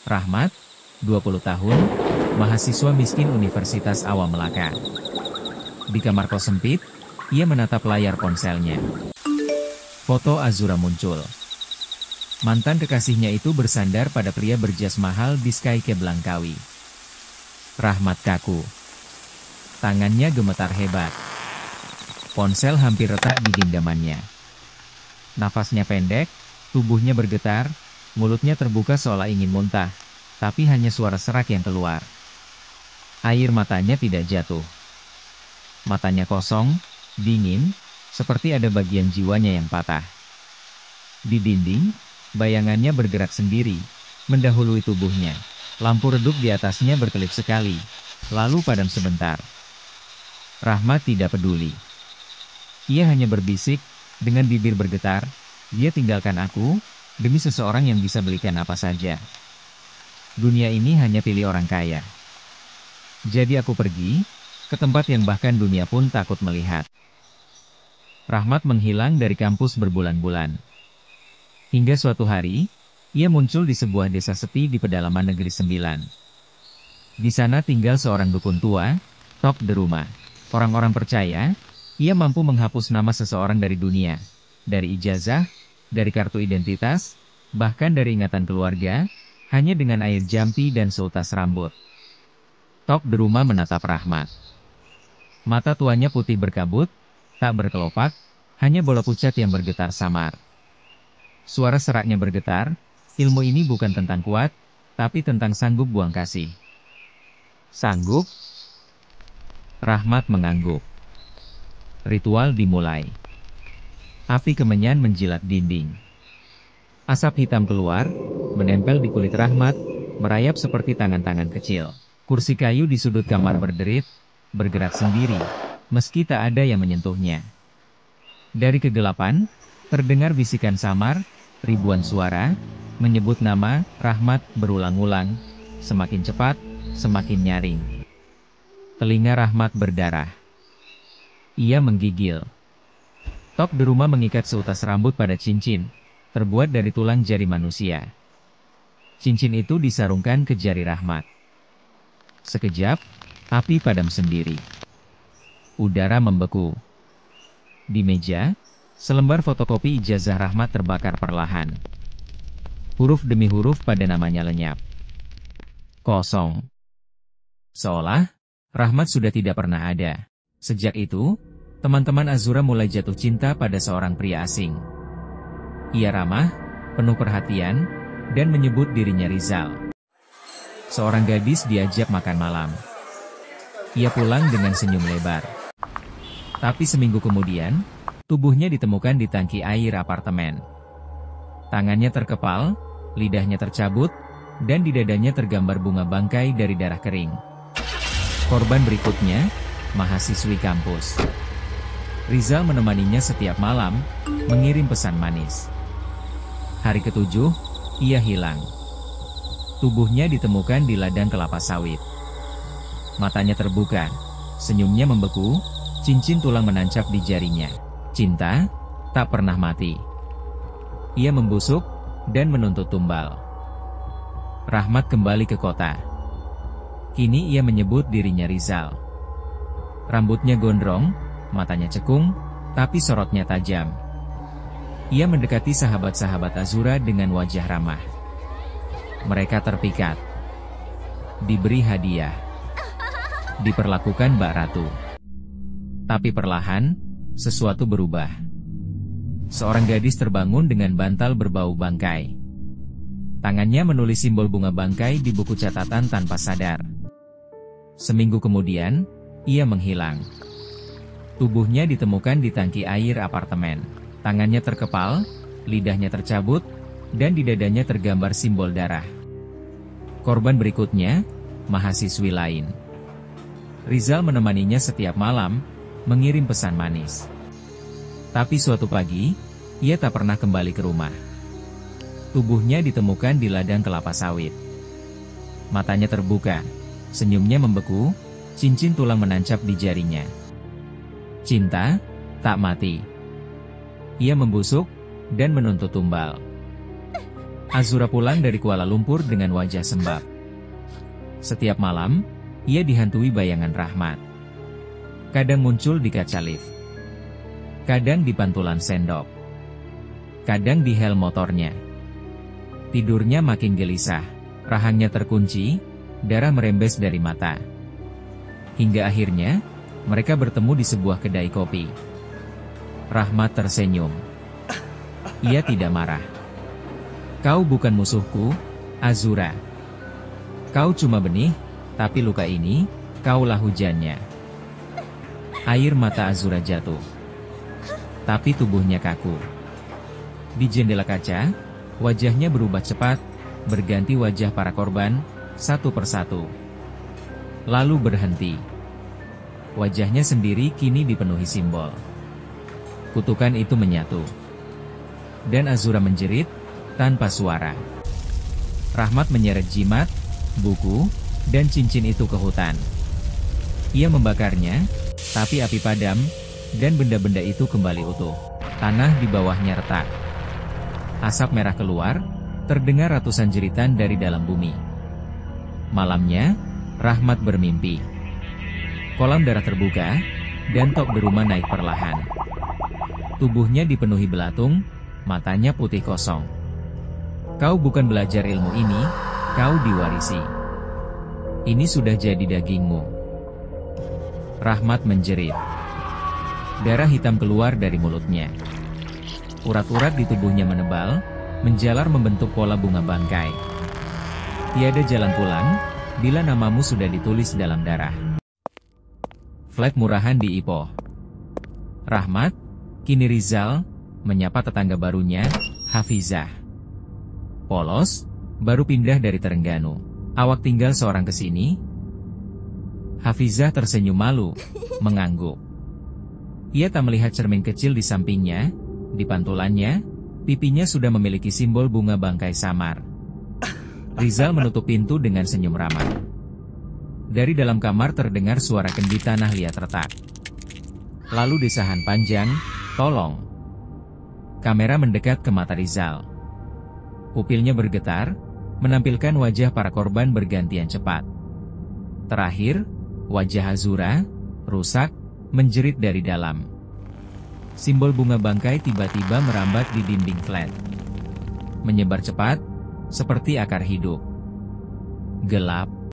Rahmat, 20 tahun, mahasiswa miskin Universitas Awam Melaka. Di kamar kos sempit, ia menatap layar ponselnya. Foto Azura muncul. Mantan kekasihnya itu bersandar pada pria berjas mahal di Skycap Langkawi. Rahmat kaku. Tangannya gemetar hebat. Ponsel hampir retak di genggamannya. Nafasnya pendek, tubuhnya bergetar, mulutnya terbuka seolah ingin muntah, tapi hanya suara serak yang keluar. Air matanya tidak jatuh. Matanya kosong, dingin, seperti ada bagian jiwanya yang patah. Di dinding, bayangannya bergerak sendiri, mendahului tubuhnya. Lampu redup di atasnya berkelip sekali, lalu padam sebentar. Rahmat tidak peduli. Ia hanya berbisik, dengan bibir bergetar, "Dia tinggalkan aku, demi seseorang yang bisa belikan apa saja. Dunia ini hanya pilih orang kaya. Jadi aku pergi, ke tempat yang bahkan dunia pun takut melihat." Rahmat menghilang dari kampus berbulan-bulan. Hingga suatu hari, ia muncul di sebuah desa sepi di pedalaman Negeri Sembilan. Di sana tinggal seorang dukun tua, Tok Deruma. Orang-orang percaya, ia mampu menghapus nama seseorang dari dunia, dari ijazah, dari kartu identitas, bahkan dari ingatan keluarga, hanya dengan air jampi dan seutas rambut. Tok Deruma menatap Rahmat. Mata tuanya putih berkabut, tak berkelopak, hanya bola pucat yang bergetar samar. Suara seraknya bergetar, "Ilmu ini bukan tentang kuat, tapi tentang sanggup buang kasih." Sanggup? Rahmat mengangguk. Ritual dimulai. Api kemenyan menjilat dinding. Asap hitam keluar, menempel di kulit Rahmat, merayap seperti tangan-tangan kecil. Kursi kayu di sudut kamar berderit, bergerak sendiri, meski tak ada yang menyentuhnya. Dari kegelapan, terdengar bisikan samar, ribuan suara, menyebut nama Rahmat berulang-ulang, semakin cepat, semakin nyaring. Telinga Rahmat berdarah. Ia menggigil. Tok Deruma mengikat seutas rambut pada cincin, terbuat dari tulang jari manusia. Cincin itu disarungkan ke jari Rahmat. Sekejap, api padam sendiri. Udara membeku. Di meja, selembar fotokopi ijazah Rahmat terbakar perlahan. Huruf demi huruf pada namanya lenyap. Kosong. Seolah, Rahmat sudah tidak pernah ada. Sejak itu, teman-teman Azura mulai jatuh cinta pada seorang pria asing. Ia ramah, penuh perhatian, dan menyebut dirinya Rizal. Seorang gadis diajak makan malam. Ia pulang dengan senyum lebar. Tapi seminggu kemudian, tubuhnya ditemukan di tangki air apartemen. Tangannya terkepal, lidahnya tercabut, dan di dadanya tergambar bunga bangkai dari darah kering. Korban berikutnya, mahasiswi kampus. Rizal menemaninya setiap malam, mengirim pesan manis. Hari ketujuh, ia hilang. Tubuhnya ditemukan di ladang kelapa sawit. Matanya terbuka, senyumnya membeku, cincin tulang menancap di jarinya. Cinta, tak pernah mati. Ia membusuk, dan menuntut tumbal. Rahmat kembali ke kota. Kini ia menyebut dirinya Rizal. Rambutnya gondrong, matanya cekung, tapi sorotnya tajam. Ia mendekati sahabat-sahabat Azura dengan wajah ramah. Mereka terpikat. Diberi hadiah. Diperlakukan Mbak Ratu. Tapi perlahan, sesuatu berubah. Seorang gadis terbangun dengan bantal berbau bangkai. Tangannya menulis simbol bunga bangkai di buku catatan tanpa sadar. Seminggu kemudian, ia menghilang. Tubuhnya ditemukan di tangki air apartemen. Tangannya terkepal, lidahnya tercabut, dan di dadanya tergambar simbol darah. Korban berikutnya, mahasiswi lain. Rizal menemaninya setiap malam, mengirim pesan manis. Tapi suatu pagi, ia tak pernah kembali ke rumah. Tubuhnya ditemukan di ladang kelapa sawit. Matanya terbuka, senyumnya membeku, cincin tulang menancap di jarinya. Cinta, tak mati. Ia membusuk, dan menuntut tumbal. Azura pulang dari Kuala Lumpur dengan wajah sembab. Setiap malam, ia dihantui bayangan Rahmat. Kadang muncul di kaca lift. Kadang di pantulan sendok. Kadang di helm motornya. Tidurnya makin gelisah. Rahangnya terkunci, darah merembes dari mata. Hingga akhirnya, mereka bertemu di sebuah kedai kopi. Rahmat tersenyum. Ia tidak marah. Kau bukan musuhku, Azura. Kau cuma benih, tapi luka ini, kaulah hujannya. Air mata Azura jatuh. Tapi tubuhnya kaku. Di jendela kaca, wajahnya berubah cepat, berganti wajah para korban, satu persatu. Lalu berhenti. Wajahnya sendiri kini dipenuhi simbol. Kutukan itu menyatu. Dan Azura menjerit, tanpa suara. Rahmat menyeret jimat, buku, dan cincin itu ke hutan. Ia membakarnya, tapi api padam, dan benda-benda itu kembali utuh. Tanah di bawahnya retak. Asap merah keluar, terdengar ratusan jeritan dari dalam bumi. Malamnya, Rahmat bermimpi. Kolam darah terbuka, dan tok deruma naik perlahan. Tubuhnya dipenuhi belatung, matanya putih kosong. Kau bukan belajar ilmu ini, kau diwarisi. Ini sudah jadi dagingmu. Rahmat menjerit. Darah hitam keluar dari mulutnya. Urat-urat di tubuhnya menebal, menjalar membentuk pola bunga bangkai. Tiada jalan pulang, bila namamu sudah ditulis dalam darah. Flat murahan di Ipoh. Rahmat, kini Rizal, menyapa tetangga barunya, Hafizah. Polos, baru pindah dari Terengganu. Awak tinggal seorang kesini? Hafizah tersenyum malu, mengangguk. Ia tak melihat cermin kecil di sampingnya, di pantulannya, pipinya sudah memiliki simbol bunga bangkai samar. Rizal menutup pintu dengan senyum ramah. Dari dalam kamar terdengar suara kendi tanah liat retak. Lalu desahan panjang, tolong. Kamera mendekat ke mata Rizal. Pupilnya bergetar, menampilkan wajah para korban bergantian cepat. Terakhir, wajah Azura, rusak, menjerit dari dalam. Simbol bunga bangkai tiba-tiba merambat di dinding flat. Menyebar cepat, seperti akar hidup. Gelap,